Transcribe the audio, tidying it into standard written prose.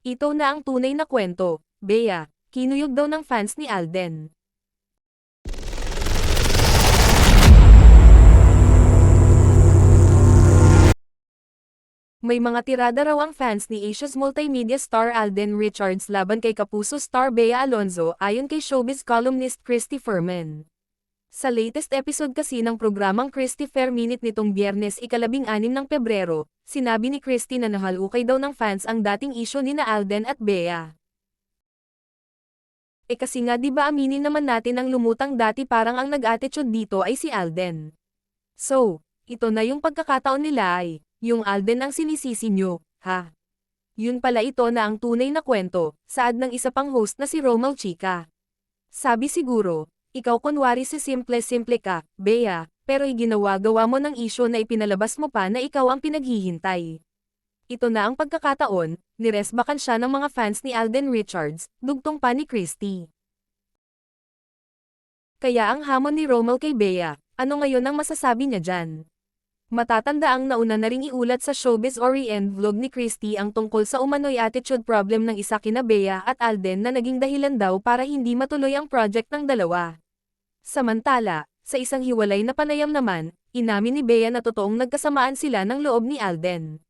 Ito na ang tunay na kwento, Bea, kinuyog daw ng fans ni Alden. May mga tirada raw ang fans ni Asia's multimedia star Alden Richards laban kay Kapuso star Bea Alonzo ayon kay showbiz columnist Christy Fermin. Sa latest episode kasi ng programang Christy Fair Minute nitong Biyernes ika-16 ng Pebrero, sinabi ni Christy na nahalukay daw ng fans ang dating isyu ni na Alden at Bea. Kasi nga di ba aminin naman natin ang lumutang dati parang ang nag-attitude dito ay si Alden. So, ito na yung pagkakataon nila ay, yung Alden ang sinisisi nyo, ha? Yun pala ito na ang tunay na kwento, saad ng isa pang host na si Romel Chica. Sabi siguro, ikaw kunwari si simple-simple ka, Bea, pero iginawa-gawa mo ng isyo na ipinalabas mo pa na ikaw ang pinaghihintay. Ito na ang pagkakataon, niresbakan siya ng mga fans ni Alden Richards, dugtong pa ni Christy. Kaya ang hamon ni Romel kay Bea, ano ngayon ang masasabi niya dyan? Matatandaang nauna na ring iulat sa Showbiz Orient vlog ni Christy ang tungkol sa umano'y attitude problem ng isa kina Bea at Alden na naging dahilan daw para hindi matuloy ang project ng dalawa. Samantala, sa isang hiwalay na panayam naman, inamin ni Bea na totoong nagkasamaan sila ng loob ni Alden.